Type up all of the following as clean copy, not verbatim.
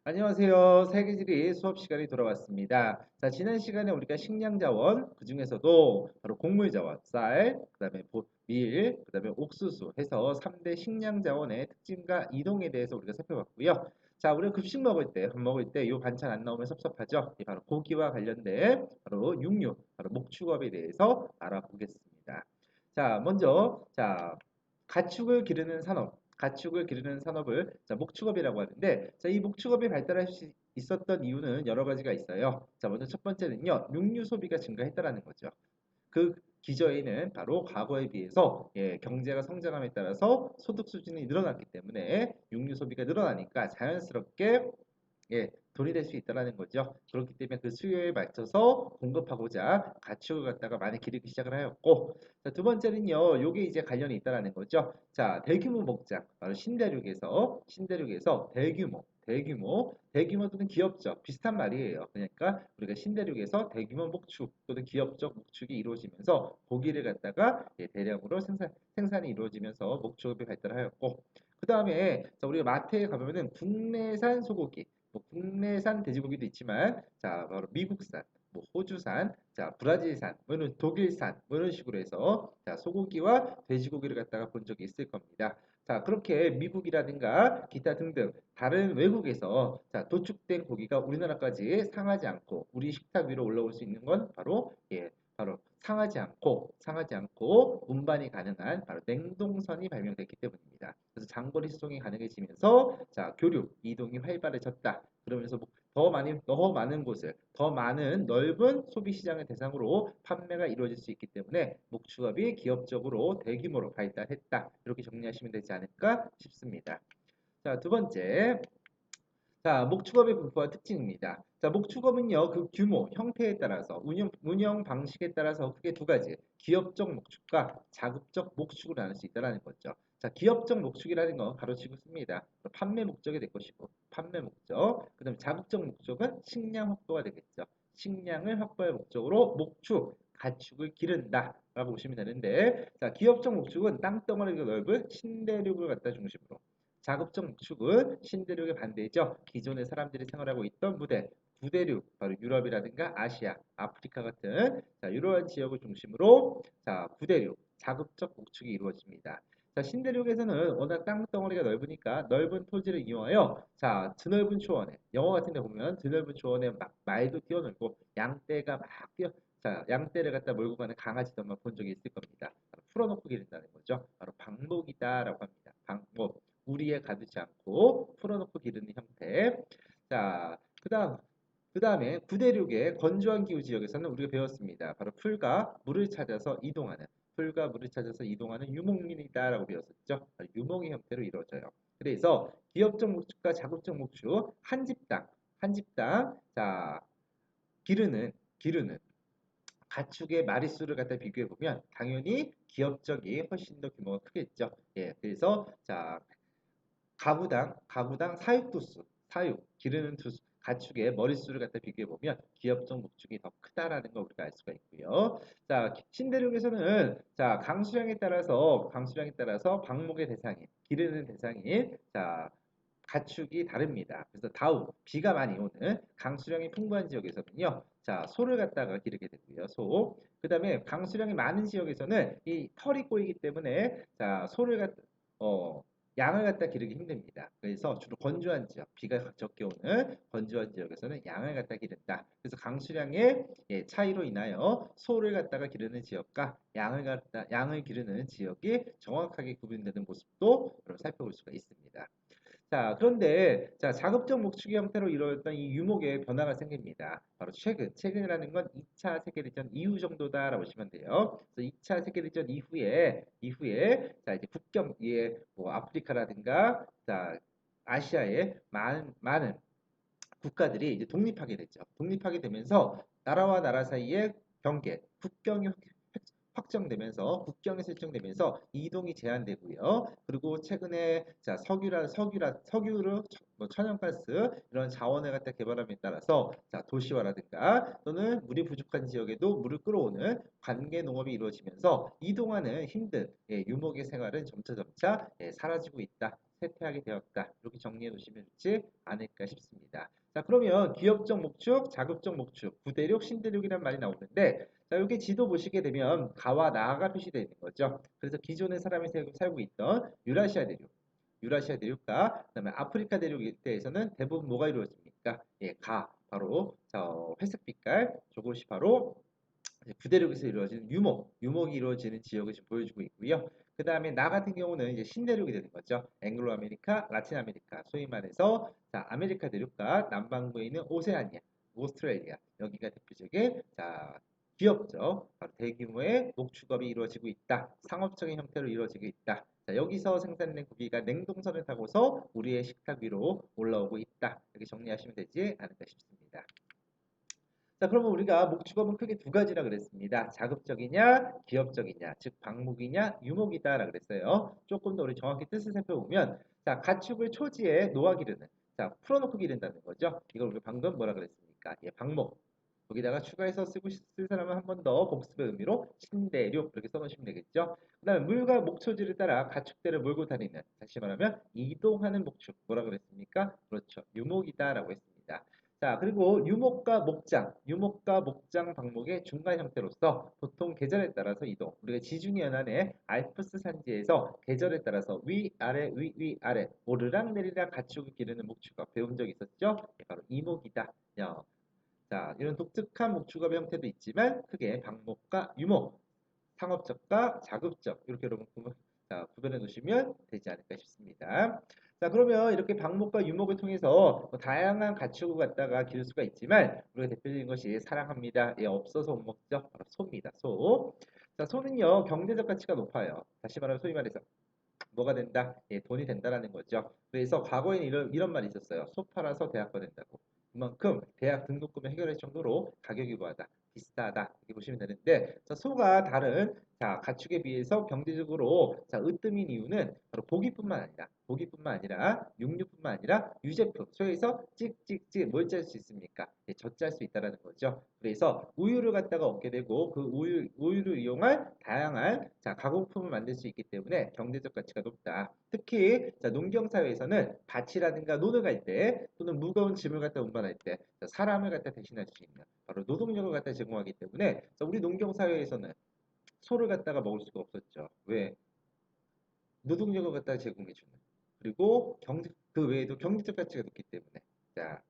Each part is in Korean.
안녕하세요. 세계지리 수업 시간이 돌아왔습니다. 자, 지난 시간에 우리가 식량자원, 그 중에서도 바로 곡물자원, 쌀, 그다음에 밀, 그다음에 옥수수 해서 3대 식량자원의 특징과 이동에 대해서 우리가 살펴봤고요. 자, 우리가 급식 먹을 때, 밥 먹을 때 이 반찬 안 나오면 섭섭하죠. 이 바로 고기와 관련된 바로 육류, 바로 목축업에 대해서 알아보겠습니다. 자, 먼저 가축을 기르는 산업. 가축을 기르는 산업을 목축업이라고 하는데 이 목축업이 발달할 수 있었던 이유는 여러 가지가 있어요. 자, 먼저 첫 번째는요. 육류 소비가 증가했다라는 거죠. 그 기저에는 바로 과거에 비해서 경제가 성장함에 따라서 소득 수준이 늘어났기 때문에 육류 소비가 늘어나니까 자연스럽게 돈이 될 수 있다라는 거죠. 그렇기 때문에 그 수요에 맞춰서 공급하고자 가축을 갖다가 많이 기르기 시작을 하였고, 자, 두 번째는요, 요게 이제 관련이 있다라는 거죠. 자, 대규모 목장, 바로 신대륙에서 대규모 또는 기업적, 비슷한 말이에요. 그러니까 우리가 신대륙에서 대규모 목축 또는 기업적 목축이 이루어지면서 고기를 갖다가 대량으로 생산이 이루어지면서 목축업이 발달하였고, 그 다음에 우리가 마트에 가보면은 국내산 소고기, 뭐 국내산 돼지고기도 있지만 바로 미국산, 뭐 호주산, 브라질산, 뭐 이런 독일산 뭐 이런 식으로 해서 소고기와 돼지고기를 갖다가 본 적이 있을 겁니다. 자, 그렇게 미국이라든가 기타 등등 다른 외국에서 도축된 고기가 우리나라까지 상하지 않고 우리 식탁 위로 올라올 수 있는 건 바로 상하지 않고 운반이 가능한 바로 냉동선이 발명됐기 때문입니다. 그래서 장거리 수송이 가능해지면서 교류 이동이 활발해졌다. 그러면서 더 많은 곳을 더 많은 넓은 소비 시장을 대상으로 판매가 이루어질 수 있기 때문에 목축업이 기업적으로 대규모로 발달했다. 이렇게 정리하시면 되지 않을까 싶습니다. 자, 두 번째. 자, 목축업의 분포와 특징입니다. 자, 목축업은요, 그 규모, 형태에 따라서, 운영 방식에 따라서 크게 두 가지, 기업적 목축과 자급적 목축으로 나눌 수 있다는 거죠. 자, 기업적 목축이라는 건 가로치고 씁니다. 판매 목적이 될 것이고, 판매 목적. 그 다음에 자급적 목적은 식량 확보가 되겠죠. 식량을 확보할 목적으로 목축, 가축을 기른다. 라고 보시면 되는데, 자, 기업적 목축은 땅덩어리가 넓은 신대륙을 갖다 중심으로. 자급적 목축은 신대륙의 반대죠. 기존의 사람들이 생활하고 있던 부대륙, 바로 유럽이라든가 아시아, 아프리카 같은 이러한 지역을 중심으로 부대륙, 자급적 목축이 이루어집니다. 자, 신대륙에서는 워낙 땅덩어리가 넓으니까 넓은 토지를 이용하여 드넓은 초원에 영화 같은 데 보면 드넓은 초원에 막 말도 뛰어놀고 양떼가 막 뛰어 양떼를 갖다 몰고 가는 강아지도 아마 본 적이 있을 겁니다. 바로 풀어놓고 기른다는 거죠. 바로 방목이다라고 합니다. 방목. 우리에 가두지 않고 풀어놓고 기르는 형태. 자, 그 다음에 구대륙의 건조한 기후 지역에서는 우리가 배웠습니다. 바로 풀과 물을 찾아서 이동하는 유목민이다라고 배웠었죠. 유목의 형태로 이루어져요. 그래서 기업적 목축과 자급적 목축 한 집당 기르는 가축의 마리수를 갖다 비교해 보면 당연히 기업적이 훨씬 더 규모가 크겠죠. 그래서 가구당 사육 기르는 가축의 머릿수를 갖다 비교해 보면 기업적 목축이 더 크다라는 걸 우리가 알 수가 있고요. 자, 신대륙에서는 강수량에 따라서 방목의 대상인 기르는 대상인 가축이 다릅니다. 그래서 비가 많이 오는 강수량이 풍부한 지역에서는요. 소를 갖다가 기르게 되고요. 그다음에 강수량이 많은 지역에서는 이 털이 꼬이기 때문에 소를 갖다 어, 양을 갖다 기르기 힘듭니다. 그래서 주로 건조한 지역, 비가 적게 오는 건조한 지역에서는 양을 갖다 기른다. 그래서 강수량의 차이로 인하여 소를 갖다가 기르는 지역과 양을 기르는 지역이 정확하게 구분되는 모습도 여러분 살펴볼 수가 있습니다. 자, 그런데 자급적 목축의 형태로 이루어졌던 이 유목의 변화가 생깁니다. 바로 최근이라는 건 2차 세계대전 이후 정도다라고 보시면 돼요. 그래서 2차 세계대전 이후에 이제 뭐 아프리카라든가 아시아의 많은 국가들이 이제 독립하게 됐죠. 독립하게 되면서 나라와 나라 사이의 국경이 국경이 설정되면서 이동이 제한되고요. 그리고 최근에 석유로 뭐 천연가스 이런 자원을 갖다 개발함에 따라서 자, 도시화라든가 또는 물이 부족한 지역에도 물을 끌어오는 관계 농업이 이루어지면서 이동하는 힘든 유목의 생활은 점차 사라지고 있다. 쇠퇴하게 되었다. 이렇게 정리해 놓으시면 좋지 않을까 싶습니다. 자, 그러면 기업적 목축, 자급적 목축, 구대륙, 신대륙이란 말이 나오는데 자, 여기 지도 보시게 되면 가와 나가 표시되어 있는 거죠. 그래서 기존의 사람이 살고 있던 유라시아 대륙, 유라시아 대륙과 그다음에 아프리카 대륙 일대에서는 대부분 뭐가 이루어집니까? 예, 바로 저 회색 빛깔 저것이 바로 부대륙에서 이루어지는 유목이 이루어지는 지역을 지금 보여주고 있고요. 그 다음에 나 같은 경우는 이제 신대륙이 되는 거죠. 앵글로 아메리카, 라틴 아메리카, 소위 말해서 자, 아메리카 대륙과 남반구에 있는 오세아니아, 오스트레일리아 여기가 대표적인 자 기업적 대규모의 목축업이 이루어지고 있다. 상업적인 형태로 이루어지고 있다. 자, 여기서 생산된 고기가 냉동선을 타고서 우리의 식탁 위로 올라오고 있다. 이렇게 정리하시면 되지 않을까 싶습니다. 자, 그러면 우리가 목축업은 크게 두 가지라 그랬습니다. 자급적이냐, 기업적이냐, 즉 방목이냐, 유목이다라 그랬어요. 조금 더 우리 정확히 뜻을 살펴보면, 자, 가축을 초지에 놓아 기르는, 자, 풀어놓고 기른다는 거죠. 이걸 우리가 방금 뭐라 그랬습니까? 예, 방목. 거기다가 추가해서 쓸 사람은 한 번 더 복습의 의미로 신대륙 이렇게 써놓으시면 되겠죠. 그 다음에 물과 목초지를 따라 가축대를 몰고 다니는, 다시 말하면 이동하는 목축, 뭐라 그랬습니까? 그렇죠. 유목이다라고 했습니다. 자, 그리고 유목과 목장 방목의 중간 형태로서 보통 계절에 따라서 이동. 우리가 지중해 연안의 알프스 산지에서 계절에 따라서 위아래 위아래 오르락내리락 가축을 기르는 목축업 배운 적 있었죠? 예, 바로 이목이다. 자, 이런 독특한 목축업의 형태도 있지만 크게 방목과 유목, 상업적과 자급적 이렇게 여러분 구별해 놓으시면 되지 않을까 싶습니다. 자, 그러면 이렇게 방목과 유목을 통해서 뭐 다양한 가축을 갖다가 기를 수가 있지만 우리가 대표적인 것이 사랑합니다. 예, 없어서 못 먹죠. 바로 소입니다. 소. 자, 소는요 경제적 가치가 높아요. 다시 말하면 소위 말해서 뭐가 된다? 예, 돈이 된다라는 거죠. 그래서 과거에는 이런 말이 있었어요. 소 팔아서 대학 보낸다고. 그만큼 대학 등록금을 해결할 정도로 가격이 뭐하다? 비싸다. 이렇게 보시면 되는데 자, 소가 다른 자, 가축에 비해서 경제적으로 자, 으뜸인 이유는 바로 고기뿐만 아니라 육류뿐만 아니라 유제품, 소에서 찍찍찍 뭘 짤 수 있습니까? 예, 젖짤 수 있다라는 거죠. 그래서 우유를 갖다가 얻게 되고 그 우유를 이용한 다양한 자, 가공품을 만들 수 있기 때문에 경제적 가치가 높다. 특히 자, 농경 사회에서는 밭이라든가 논을 갈 때 또는 무거운 짐을 갖다 운반할 때 자, 사람을 갖다 대신할 수 있는 바로 노동력을 갖다 제공하기 때문에 자, 우리 농경 사회에서는 소를 갖다가 먹을 수가 없었죠. 왜? 노동력을 갖다가 제공해 주는. 그리고 그 외에도 경제적 가치가 높기 때문에. 자,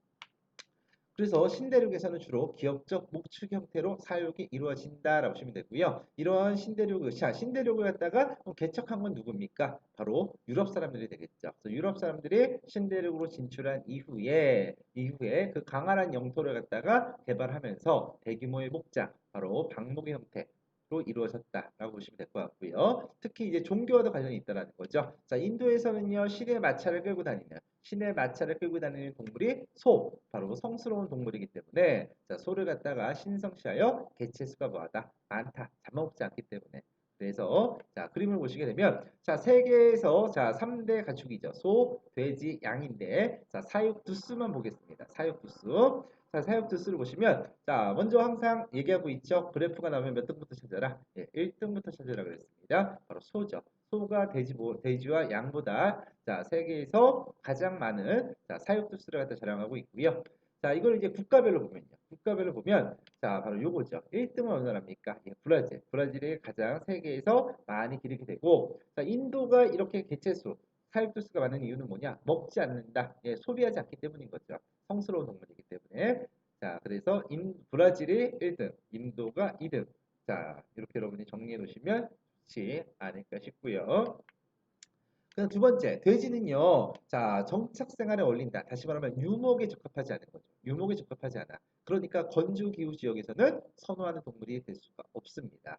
그래서 신대륙에서는 주로 기업적 목축 형태로 사육이 이루어진다라고 보시면 되고요. 이러한 신대륙을 갖다가 개척한 건 누굽니까? 바로 유럽 사람들이 되겠죠. 그래서 유럽 사람들이 신대륙으로 진출한 이후에 그 강활한 영토를 갖다가 개발하면서 대규모의 목장, 바로 방목의 형태 로 이루어졌다라고 보시면 될 것 같고요. 특히 이제 종교와도 관련이 있다는 거죠. 자, 인도에서는요, 신의 마차를 끌고 다니는 동물이 소, 바로 성스러운 동물이기 때문에 자, 소를 갖다가 신성시하여 개체수가 뭐하다? 많다. 잡아먹지 않기 때문에. 그래서 자, 그림을 보시게 되면 자, 세계에서 자, 3대 가축이죠. 소, 돼지, 양인데 자, 사육 두수만 보겠습니다. 사육 두수. 자, 사육 두수를 보시면 자, 먼저 항상 얘기하고 있죠. 그래프가 나오면 몇 등부터 찾아라? 예, 1등부터 찾으라 그랬습니다. 바로 소죠. 소가 돼지와 양보다 자, 세계에서 가장 많은 자, 사육두수를 갖다 자랑하고 있고요. 자, 이걸 이제 국가별로 보면 자, 바로 요거죠. 1등은 어느 나라입니까? 예, 브라질. 브라질이 가장 세계에서 많이 기르게 되고 자, 인도가 이렇게 사육두수가 많은 이유는 뭐냐? 먹지 않는다. 예, 소비하지 않기 때문인 거죠. 성스러운 동물이기 때문에. 자, 그래서 브라질이 1등, 인도가 2등. 자, 이렇게 여러분이 정리해 놓으시면 좋지 않을까 싶고요. 그다음 두 번째, 돼지는요, 자, 정착 생활에 어울린다. 다시 말하면 유목에 적합하지 않은 거죠. 유목에 적합하지 않아. 그러니까 건조 기후 지역에서는 선호하는 동물이 될 수가 없습니다.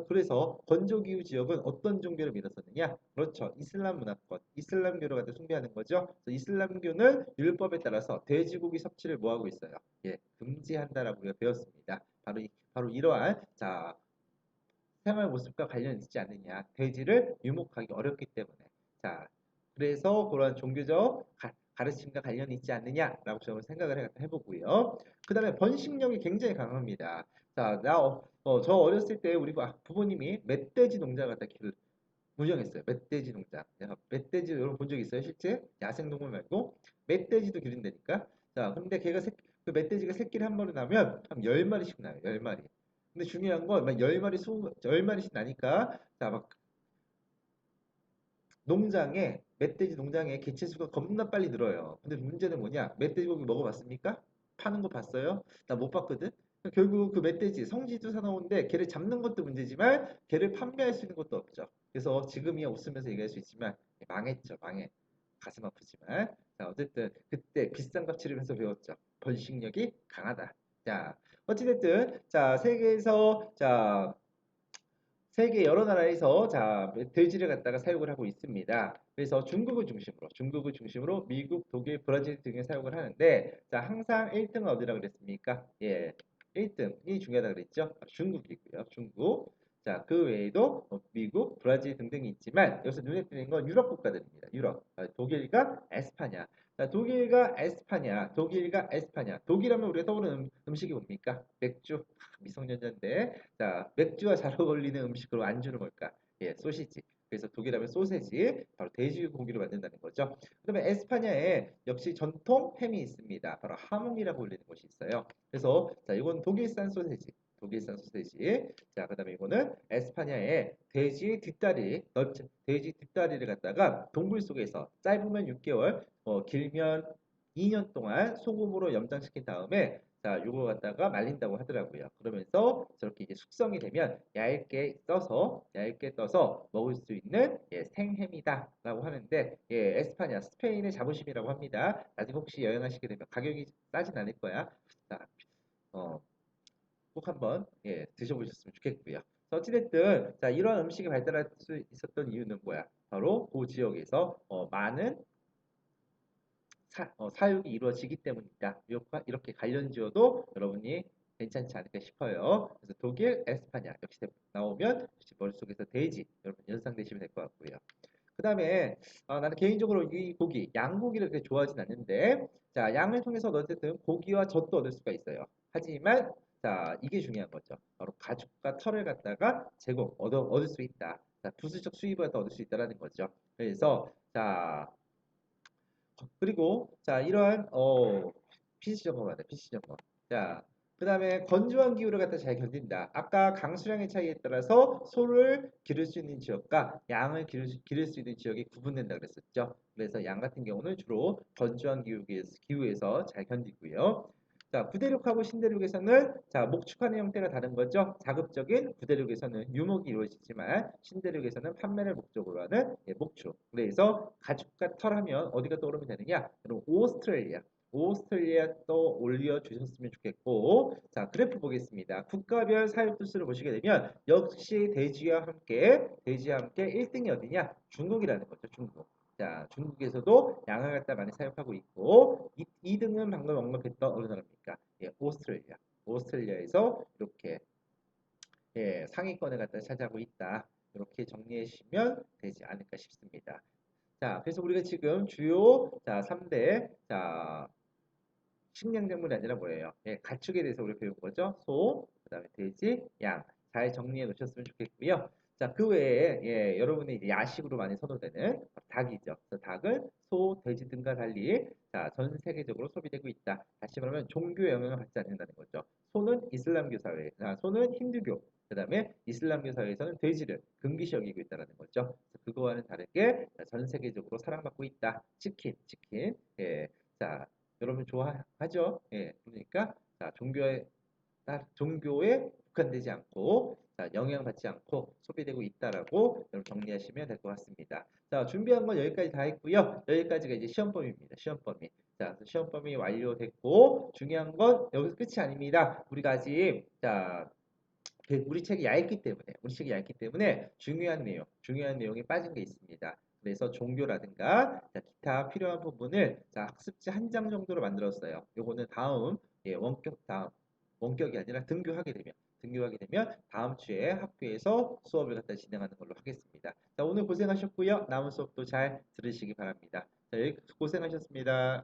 그래서 건조 기후 지역은 어떤 종교를 믿었었느냐? 그렇죠. 이슬람 문화권, 이슬람교를 갖다 숭배하는 거죠. 그래서 이슬람교는 율법에 따라서 돼지고기 섭취를 뭐하고 있어요? 예, 금지한다라고 우리가 배웠습니다. 바로 이러한 자 생활 모습과 관련이 있지 않느냐. 돼지를 유목하기 어렵기 때문에. 자, 그래서 그러한 종교적 가르침과 관련이 있지 않느냐라고 저는 생각을 해보고요. 그 다음에 번식력이 굉장히 강합니다. 자, 저 어렸을 때 우리 부모님이 멧돼지 농장을 갖다 운영했어요. 멧돼지 농장. 멧돼지 여러분 본 적 있어요? 실제? 야생동물 말고 멧돼지도 기른다니까. 자, 근데 그 멧돼지가 새끼를 한 번에 나면 한 10마리씩 나요. 10마리. 근데 중요한 건 막 10마리, 10마리씩 나니까 자, 막 멧돼지 농장에 개체 수가 겁나 빨리 늘어요. 근데 문제는 뭐냐? 멧돼지 고기 먹어봤습니까? 파는 거 봤어요? 나 못 봤거든? 결국 그 멧돼지 성지도 사나운데 걔를 잡는 것도 문제지만 걔를 판매할 수 있는 것도 없죠. 그래서 지금이야 웃으면서 얘기할 수 있지만 망했죠, 망해. 가슴 아프지만. 자, 어쨌든 그때 비싼 값 치르면서 배웠죠. 번식력이 강하다. 자, 어찌됐든 자, 세계 여러 나라에서 자, 돼지를 갖다가 사육을 하고 있습니다. 그래서 중국을 중심으로 미국, 독일, 브라질 등에 사육을 하는데 자, 항상 1등은 어디라 그랬습니까? 예. 1등이 중요하다 그랬죠? 중국이고요. 중국. 자, 그 외에도 미국, 브라질 등등이 있지만 여기서 눈에 띄는 건 유럽 국가들입니다. 유럽. 독일과 에스파냐. 자, 독일과 에스파냐. 독일하면 우리가 떠오르는 음식이 뭡니까? 맥주. 미성년자인데 자, 맥주와 잘 어울리는 음식으로 안주는 뭘까? 예, 소시지. 그래서 독일하면 소세지, 바로 돼지고기로 만든다는 거죠. 그다음에 에스파냐에 역시 전통 햄이 있습니다. 바로 하몽이라고 불리는 곳이 있어요. 그래서 자, 이건 독일산 소세지. 독일산 소세지. 자, 그다음에 이거는 에스파냐의 돼지 뒷다리를 갖다가 동굴 속에서 짧으면 6개월, 길면 2년 동안 소금으로 염장시킨 다음에 자, 요거 갖다가 말린다고 하더라고요. 그러면서 저렇게 이제 숙성이 되면 얇게 떠서 먹을 수 있는 예, 생햄이다라고 하는데 예, 에스파냐, 스페인의 자부심이라고 합니다. 나중에 혹시 여행하시게 되면 가격이 싸진 않을 거야. 자, 어, 꼭 한번 예, 드셔보셨으면 좋겠고요. 어찌됐든 자, 이러한 음식이 발달할 수 있었던 이유는 뭐야? 바로 그 지역에서 많은 사육이 이루어지기 때문이다. 이렇게 관련 지어도 여러분이 괜찮지 않을까 싶어요. 그래서 독일, 에스파냐 역시 나오면 역시 머릿속에서 돼지 여러분 연상되시면 될 것 같고요. 그 다음에 나는 개인적으로 이 고기, 양고기를 그렇게 좋아하진 않는데 자, 양을 통해서 어쨌든 고기와 젖도 얻을 수가 있어요. 하지만 자, 이게 중요한 거죠. 바로 가죽과 털을 갖다가 얻을 수 있다. 자, 부수적 수입을 얻을 수 있다라는 거죠. 그래서 자, 그리고 자 이러한 PC 점검하다 PC 점검. 자 그다음에 건조한 기후를 갖다 잘 견딘다. 아까 강수량의 차이에 따라서 소를 기를 수 있는 지역과 양을 기를 수 있는 지역이 구분된다 그랬었죠. 그래서 양 같은 경우는 주로 건조한 기후에서 잘 견디고요. 자, 구대륙하고 신대륙에서는 자, 목축하는 형태가 다른 거죠. 자급적인 구대륙에서는 유목이 이루어지지만 신대륙에서는 판매를 목적으로 하는 예, 목축. 그래서 가죽과 털 하면 어디가 떠오르면 되느냐? 그럼 오스트레일리아 또 올려주셨으면 좋겠고 자 그래프 보겠습니다. 국가별 사육 두수를 보시게 되면 역시 돼지와 함께 1등이 어디냐? 중국이라는 거죠. 중국. 자, 중국에서도 양을 갖다 많이 사육하고 있고 2등은 방금 언급했던 어느 나라입니까? 예, 오스트레일리아. 오스트레일리아에서 이렇게 예, 상위권을 갖다 차지하고 있다. 이렇게 정리해 주시면 되지 않을까 싶습니다. 자, 그래서 우리가 지금 주요 자, 3대 자, 식량작물이 아니라 뭐예요? 예, 가축에 대해서 우리가 배운 거죠. 소, 그다음에 돼지, 양. 잘 정리해 놓으셨으면 좋겠고요. 자, 그 외에 예, 여러분이 이제 야식으로 많이 선호되는 닭이죠. 그래서 닭은 소, 돼지 등과 달리 자, 전 세계적으로 소비되고 있다. 다시 말하면 종교의 영향을 받지 않는다는 거죠. 소는 힌두교, 그다음에 이슬람교 사회에서는 돼지를 금기시 여기고 있다는 거죠. 그거와는 다르게 전 세계적으로 사랑받고 있다. 치킨. 예. 자, 여러분 좋아하죠? 예. 그러니까 자, 종교에 국한되지 않고 자, 영향받지 않고 소비되고 있다라고 여러분 정리하시면 될 것 같습니다. 자, 준비한 건 여기까지 다 했고요. 여기까지가 이제 시험 범위입니다. 시험 범위. 자, 시험 범위 완료됐고 중요한 건 여기서 끝이 아닙니다. 우리가 아직 자, 우리 책이 얇기 때문에 중요한 내용이 빠진 게 있습니다. 그래서 종교라든가 자, 기타 필요한 부분을 자, 학습지 한 장 정도로 만들었어요. 요거는 원격이 아니라 등교하게 되면 다음 주에 학교에서 수업을 갖다 진행하는 걸로 하겠습니다. 자, 오늘 고생하셨고요. 남은 수업도 잘 들으시기 바랍니다. 자, 고생하셨습니다.